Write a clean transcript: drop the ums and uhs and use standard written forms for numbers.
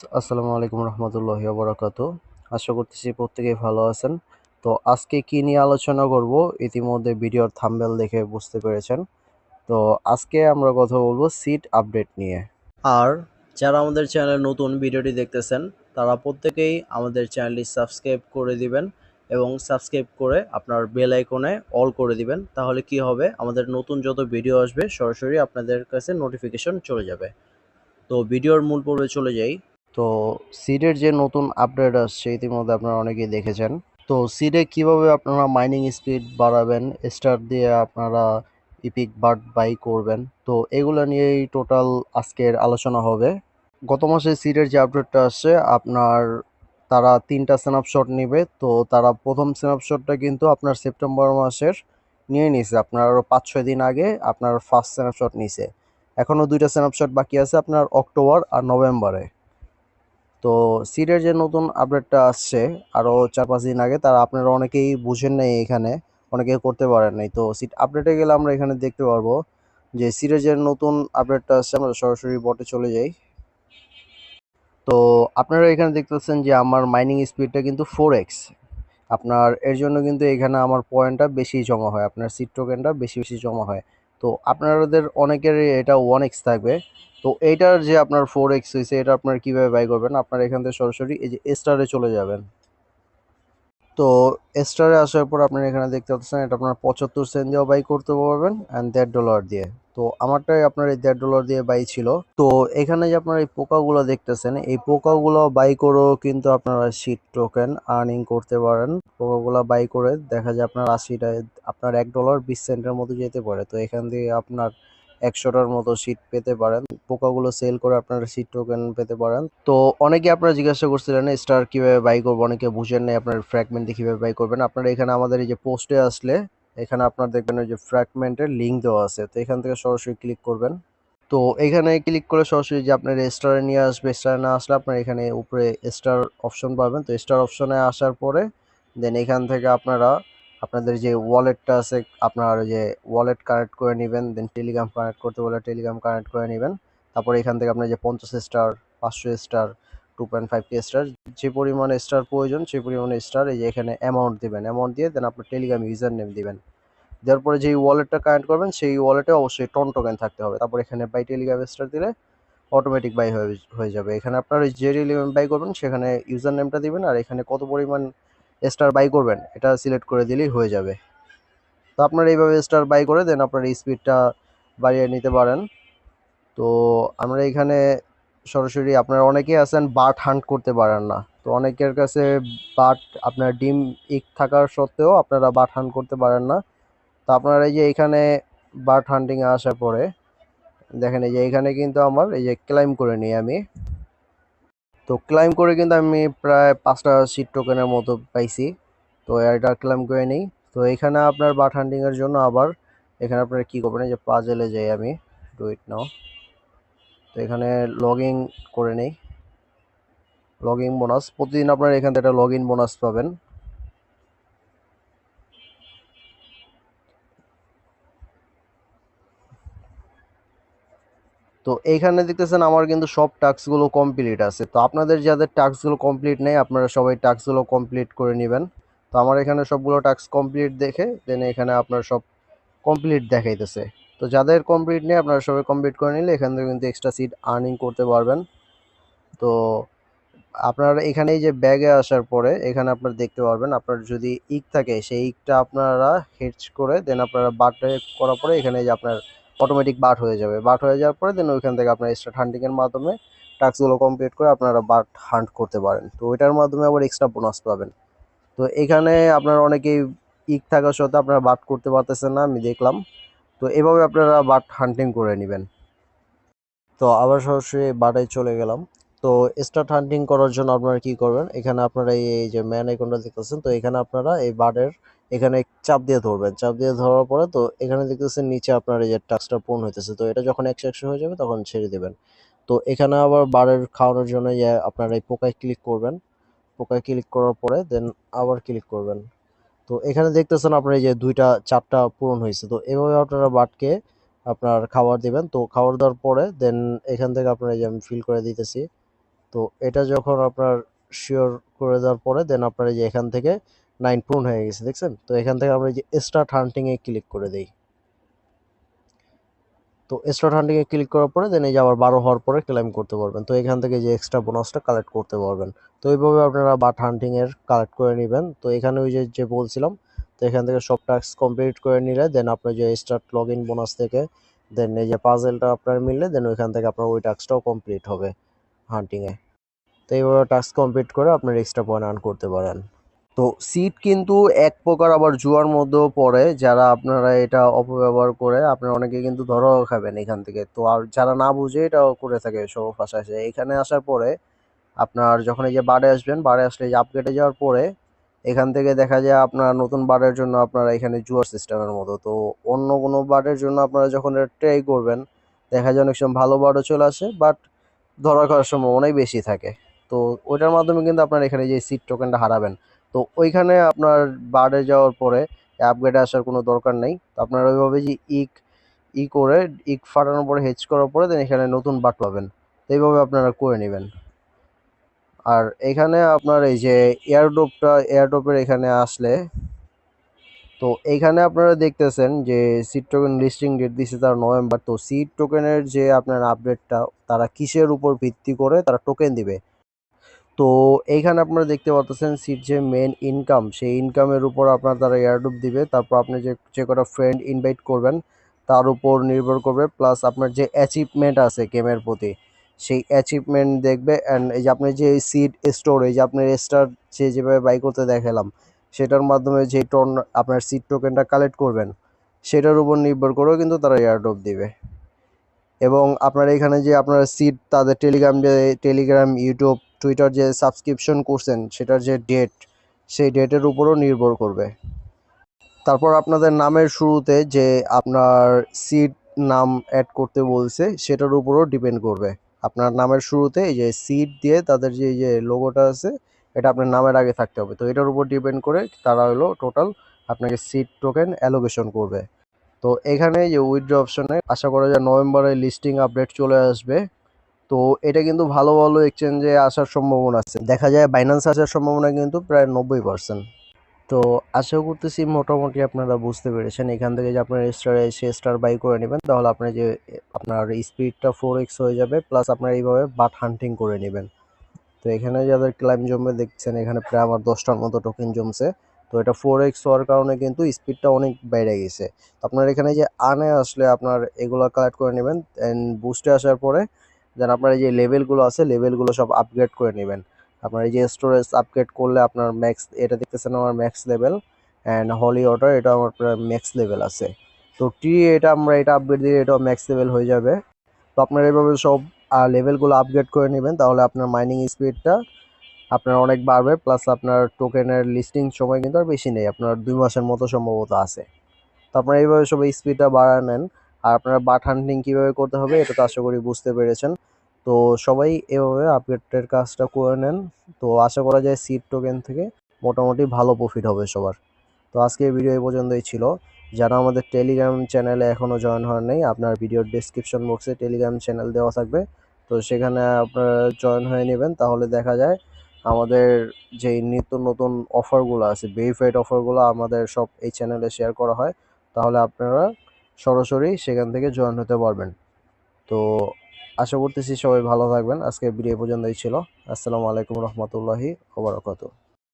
আসসালামু আলাইকুম রহমতুল্লাহি ওয়া বারাকাতুহু। আশা করতেছি প্রত্যেকেই ভালো আছেন। তো আজকে কি নিয়ে আলোচনা করব ইতিমধ্যে ভিডিওর থাম্বনেল দেখে বুঝতে পেরেছেন। তো আজকে আমরা কথা বলবো সিট আপডেট নিয়ে। আর যারা আমাদের চ্যানেলে নতুন ভিডিওটি দেখতেছেন তারা প্রত্যেকেই আমাদের চ্যানেলটি সাবস্ক্রাইব করে দিবেন এবং সাবস্ক্রাইব করে আপনার বেল আইকনে অল করে দিবেন। তাহলে কি হবে, আমাদের নতুন যত ভিডিও আসবে সরাসরি আপনাদের কাছে নোটিফিকেশন চলে যাবে। তো ভিডিওর মূল পর্বে চলে যাই। তো সিডের যে নতুন আপডেট আসছে ইতিমধ্যে আপনারা অনেকেই দেখেছেন। তো সিডে কিভাবে আপনারা মাইনিং স্পিড বাড়াবেন, স্টার দিয়ে আপনারা ইপিক বার্ড বাই করবেন, তো এগুলো নিয়েই টোটাল আজকের আলোচনা হবে। গত মাসে সিডের যে আপডেটটা আসছে আপনার তারা 3টা স্ন্যাপশট নিবে। তো তারা প্রথম স্ন্যাপশটটা কিন্তু আপনার সেপ্টেম্বর মাসের নিয়ে নিছে, আপনার আরও 5-6 দিন আগে আপনার ফার্স্ট স্ন্যাপশট নিছে। এখনও 2টা স্ন্যাপশট বাকি আছে আপনার অক্টোবর আর নভেম্বরে। তো সিডের যে নতুন আপডেটটা আসছে আরও 4-5 দিন আগে, তারা আপনারা অনেকেই বুঝেন নাই, এখানে অনেকেই করতে পারেন নাই। তো সিড আপডেটে গেলে আমরা এখানে দেখতে পারবো যে সিডের যে নতুন আপডেটটা আসছে। আমরা সরাসরি বটে চলে যাই। তো আপনারা এখানে দেখতেছেন যে আমার মাইনিং স্পিডটা কিন্তু 4x। আপনার এর জন্য কিন্তু এখানে আমার পয়েন্টটা বেশি জমা হয়, আপনার সিট টোকেনটা বেশি বেশি জমা হয়। তো আপনাদের অনেকেরই এটা 1x থাকবে। তো এইটার যে আপনার 4x হয়েছে, এটা আপনার কিভাবে বাই করবেন, আপনার এখান থেকে সরাসরি এই যে স্টারে চলে যাবেন। তো স্টারে আসার পর আপনার এখানে দেখতে পাচ্ছেন এটা আপনার 75 সেন্ট দিয়েও বাই করতে পারবেন অ্যান্ড $1.5 দিয়ে। তো আমারটাই আপনার এই $1.5 দিয়ে বাই ছিল। তো এখানে যে আপনার এই পোকাগুলো দেখতেছেন, এই পোকাগুলো বাই করেও কিন্তু আপনারা সিট টোকেন আর্নিং করতে পারেন। পোকাগুলো বাই করে দেখা যায় আপনার 80টায় আপনার $1.20 মতো যেতে পারে। তো এখান থেকে আপনার 100টার মতো সিট পেতে পারেন। পোকাগুলো সেল করে আপনারা সিট টোকেন পেতে পারেন। তো অনেকে আপনারা জিজ্ঞাসা করছিলেন স্টার কিভাবে বাই করবো, অনেকে বুঝেন নাই আপনার ফ্র্যাগমেন্ট দিয়ে কিভাবে বাই করবেন। আপনারা এখানে আমাদের এই যে পোস্টে আসলে এখানে আপনার দেখবেন ওই যে ফ্র্যাগমেন্টের লিঙ্ক দেওয়া আছে, তো এখান থেকে সরাসরি ক্লিক করবেন। তো এখানে ক্লিক করে সরাসরি যে আপনার স্টারে নিয়ে আসবে, স্টারে না আসলে আপনার এখানে উপরে স্টার অপশন পাবেন। তো স্টার অপশনে আসার পরে দেন এখান থেকে আপনারা আপনাদের যে ওয়ালেটটা আছে আপনার যে ওয়ালেট কানেক্ট করে নেবেন। দেন টেলিগ্রাম কানেক্ট করতে বলে টেলিগ্রাম কানেক্ট করে নেবেন। তারপরে এখান থেকে আপনার যে 50 স্টার, 500 স্টার, 2.5K স্টার, যে পরিমাণে স্টার প্রয়োজন সেই পরিমাণে স্টার এই যে এখানে অ্যামাউন্ট দিবেন। অ্যামাউন্ট দিয়ে দেন আপনার টেলিগ্রাম ইউজার নেম দিবেন। দেওয়ার পরে যেই ওয়ালেটটা কানেক্ট করবেন সেই ওয়ালেটে অবশ্যই টন টোকেন থাকতে হবে। তারপর এখানে বাই টেলিগ্রাম স্টার দিলে অটোমেটিক বাই হয়ে যাবে। এখানে আপনার ওই যে টেলিগ্রাম বাই করবেন সেখানে ইউজার নেমটা দিবেন আর এখানে কত পরিমাণ স্টার বাই করবেন এটা সিলেক্ট করে দিলেই হয়ে যাবে। তো আপনারা এইভাবে স্টার বাই করে দেন আপনার স্পিডটা বাড়িয়ে নিতে পারেন। তো আমরা এখানে সরাসরি আপনারা অনেকেই আছেন বাট হান্ট করতে পারেন না। তো অনেকের কাছে বাট আপনার ডিম ইক থাকার সত্ত্বেও আপনারা বাট হান্ট করতে পারেন না। তো আপনারা এই যে এখানে বার্ড হান্টিং এ আসার পরে দেখেন এই যে এখানে কিন্তু আমার এই যে ক্লাইম করে নিই আমি। তো ক্লাইম করে কিন্তু আমি প্রায় 5টা সিট টোকেনের মতো পাইছি। তো এটা ক্লাইম করে নিই। তো এখানে আপনার বার্ড হান্টিং এর জন্য আবার এখানে আপনারা কি করবেন, এই যে পাজেলে যাই আমি, ডু ইট নাও। তো এখানে লগ ইন করে নেই। লগ ইন বোনাস প্রতিদিন আপনারা এখান থেকে একটা লগ ইন বোনাস পাবেন। তো এইখানে দেখতেছেন আমার কিন্তু সব টাস্কগুলো কমপ্লিট আছে। তো আপনাদের যাদের টাস্কগুলো কমপ্লিট নেই আপনারা সবাই টাস্কগুলো কমপ্লিট করে নেবেন। তো আমার এখানে সবগুলো টাস্ক কমপ্লিট দেখে দেন এখানে আপনার সব কমপ্লিট দেখাইতেছে। তো যাদের কমপ্লিট নেই আপনারা সবাই কমপ্লিট করে নিলে এখান থেকে কিন্তু এক্সট্রা সিট আর্নিং করতে পারবেন। তো আপনারা এখানে এই যে ব্যাগে আসার পরে এখানে আপনারা দেখতে পারবেন আপনার যদি ইক থাকে সেই ইকটা আপনারা হেডজ করে দেন আপনারা বাটে করার পরে এখানে যে আপনার অটোমেটিক বাট হয়ে যাবে। বাট হয়ে যাওয়ার পরে দেন ওইখান থেকে আপনার স্টার্ট হান্টিং এর মাধ্যমে টাস্কগুলো কমপ্লিট করে আপনারা বাট হান্ট করতে পারেন। তো ওইটার মাধ্যমে আবার এক্সট্রা বোনাস পাবেন। তো এখানে আপনারা অনেকেই ইক থাকা সত্ত্বেও আপনারা বাট করতে পারতেছেন না, আমি দেখলাম। তো এভাবে আপনারা বাট হান্টিং করে নেবেন। তো আবার সরাসরি বাটায় চলে গেলাম। তো স্টার্ট হান্টিং করার জন্য আপনারা কি করবেন, এখানে আপনারা এই যে ম্যান আইকনটা দেখতেছেন, তো এখানে আপনারা এই বার্ডের এখানে চাপ দিয়ে ধরবেন। চাপ দিয়ে ধরার পরে তো এখানে দেখতেছেন নিচে আপনার এই যে টাস্কটা পূর্ণ হইতেছে। তো এটা যখন 100 হয়ে যাবে তখন ছেড়ে দেবেন। তো এখানে আবার বার্ডের খাওয়ানোর জন্য আপনারা এই পোকায় ক্লিক করবেন। পোকায় ক্লিক করার পরে দেন আবার ক্লিক করবেন। তো এখানে দেখতেছেন আপনার এই যে 4টা পূরণ হয়েছে। তো এভাবে আপনারা বাটকে আপনার খাবার দিবেন। তো খাবার দেওয়ার পরে দেন এখান থেকে আপনার এই যে আমি ফিল করে দিতেছি। তো এটা যখন আপনার শিওর করে দেওয়ার পরে দেন আপনার এই যে এখান থেকে 9 পূর্ণ হয়ে গেছে, দেখছেন? তো এখান থেকে আমরা এই যে স্টার্ট হান্টিং এ ক্লিক করে দেই। তো স্টার্ট হান্টিং এ ক্লিক করার পরে দেন এই যে আবার 12 হওয়ার পরে ক্লেম করতে পারবেন। তো এখান থেকে যে এক্সট্রা বোনাসটা কালেক্ট করতে পারবেন। তো এইভাবে আপনারা বাট হান্টিং এর কালেক্ট করে নেবেন। তো এখানে ওই যে বলছিলাম, তো এখান থেকে সব টাস্ক কমপ্লিট করে নিলে দেন আপনার যে স্টার্ট লগইন বোনাস থেকে দেন এই যে পাজেলটা আপনার মিললে দেন ওইখান থেকে আপনার ওই টাস্কটাও কমপ্লিট হবে হান্টিং এ। তো এইভাবে টাস্ক কমপ্লিট করে আপনার এক্সট্রা পয়েন্ট আর্ন করতে পারেন। তো সিট কিন্তু এক প্রকার আবার জুয়ার মধ্যেও পড়ে, যারা আপনারা এটা অপব্যবহার করে আপনারা অনেকে কিন্তু ধরাও খাবেন এখান থেকে। তো আর যারা না বুঝে এটাও করে থাকে সব ভাষায় আসে এখানে আসার পরে আপনার যখন এই যে বারে আসবেন, বারে আসলে এই যে আপগ্রেডে যাওয়ার পরে এখান থেকে দেখা যায় আপনার নতুন বারের জন্য আপনারা এখানে জুয়ার সিস্টেমের মতো। তো অন্য কোনো বারের জন্য আপনারা যখন ট্রাই করবেন দেখা যায় অনেক সময় ভালো বারও চলে আসে, বাট ধরা খাওয়ার সম্ভাবনাই বেশি থাকে। তো ওইটার মাধ্যমে কিন্তু আপনার এখানে যে সিট টোকেনটা হারাবেন। তো ওইখানে আপনার বারে যাওয়ার পরে আপগ্রেডে আসার কোনো দরকার নেই। তো আপনারা ওইভাবে যে করে ফাটানোর পরে হেজ করার পরে দেন এখানে নতুন বাট পাবেন। তো এইভাবে আপনারা করে নেবেন। আর এখানে আপনার এই যে এয়ারড্রপের এখানে আসলে তো এইখানে আপনারা দেখতেছেন যে সিড টোকেন লিস্টিং ডেট দিছে তার নভেম্বর। তো সিড টোকেনের যে আপনার আপডেটটা তারা কিসের উপর ভিত্তি করে তারা টোকেন দিবে, তো এইখানে আপনারা দেখতে পাচ্ছেন সিট যে মেন ইনকাম সেই ইনকামের উপর আপনার তারা এয়ারড্রপ দিবে। তারপর আপনি যে কটা ফ্রেন্ড ইনভাইট করবেন তার উপর নির্ভর করবে, প্লাস আপনার যে অ্যাচিভমেন্ট আছে গেমের প্রতি সেই অ্যাচিভমেন্ট দেখবে। অ্যান্ড এই যে আপনি যে সিড স্টোর এই যে আপনার স্টার যেভাবে বাই করতে দেখালাম সেটার মাধ্যমে যে আপনার সিড টোকেনটা কালেক্ট করবেন সেটার উপর নির্ভর করেও কিন্তু তারা এয়ারড্রপ দিবে। এবং আপনার এখানে যে আপনার সিট তাদের টেলিগ্রাম ইউটিউব টুইটার যে সাবস্ক্রিপশন করছেন সেটার যে ডেট সেই ডেটের উপরও নির্ভর করবে। তারপর আপনাদের নামের শুরুতে যে আপনার সিট নাম অ্যাড করতে বলছে সেটার উপরও ডিপেন্ড করবে। আপনার নামের শুরুতে এই যে সিট দিয়ে তাদের যে লোগোটা আছে এটা আপনার নামের আগে থাকতে হবে। তো এটার উপর ডিপেন্ড করে তারা হলো টোটাল আপনাকে সিট টোকেন অ্যালোকেশন করবে। তো এখানে যে উইথড্র অপশনে আশা করা যায় নভেম্বরে লিস্টিং আপডেট চলে আসবে। তো এটা কিন্তু ভালো ভালো এক্সচেঞ্জে আসার সম্ভাবনা আছে, দেখা যায় বাইন্যান্স আসার সম্ভাবনা কিন্তু প্রায় 90%। তো আশা করতেছি মোটামুটি আপনারা বুঝতে পেরেছেন। এখান থেকে যে আপনার স্টার বাই করে নেবেন তাহলে আপনার যে আপনার স্পিডটা 4x হয়ে যাবে, প্লাস আপনার এইভাবে বাট হান্টিং করে নেবেন। তো এখানে যাদের ক্লাইম জমবে দেখছেন এখানে প্রায় আমার 10টার মতো টোকেন জমছে। তো এটা 4x হওয়ার কারণে কিন্তু স্পিডটা অনেক বেড়ে গেছে। তো আপনার এখানে যে আনে আসলে আপনার এগুলো কালেক্ট করে নেবেন, অ্যান্ড বুস্টে আসার পরে দেন আপনার এই যে লেভেলগুলো আছে লেভেলগুলো সব আপগ্রেড করে নেবেন। আপনার এই যে স্টোরেজ আপগ্রেড করলে আপনার ম্যাক্স এটা দেখতেছেন আমার max level, and holy water এটা আমার প্রায় ম্যাক্স লেভেল আছে। তো এটা আপগ্রেড দিয়ে এটাও ম্যাক্স লেভেল হয়ে যাবে। তো আপনার এইভাবে সব লেভেলগুলো আপগ্রেড করে নেবেন তাহলে আপনার মাইনিং স্পিডটা আপনার অনেক বাড়বে, প্লাস আপনার টোকেনের লিস্টিং সময় কিন্তু আর বেশি নেই, আপনার 2 মাসের মতো সম্ভবত আছে। তো আপনারা এইভাবে সব স্পিডটা বাড়ায় নেন। আর আপনারা বাট হান্টিং কীভাবে করতে হবে এটা তো আশা করি বুঝতে পেরেছেন। তো সবাই এভাবে আপগ্রেডের কাজটা করে নেন। তো আশা করা যায় সিড টোকেন থেকে মোটামুটি ভালো প্রফিট হবে সবার। তো আজকের ভিডিও এই পর্যন্তই ছিল। যারা আমাদের টেলিগ্রাম চ্যানেলে এখনও জয়েন হন নাই আপনার ভিডিওর ডেসক্রিপশন বক্সে টেলিগ্রাম চ্যানেল দেওয়া থাকবে। তো সেখানে আপনারা জয়েন হয়ে নেবেন তাহলে দেখা যায় আমাদের যেই নিত্য নতুন অফারগুলো আছে ভেরিফাইড অফারগুলো আমাদের সব এই চ্যানেলে শেয়ার করা হয়। তাহলে আপনারা সরাসরি সেখান থেকে জয়েন হতে পারবেন। তো আশা করতেছি সবাই ভালো থাকবেন। আজকের ভিডিও এই পর্যন্তই ছিল। আসসালামু আলাইকুম রহমতুল্লাহি ওয়া বারাকাতুহু।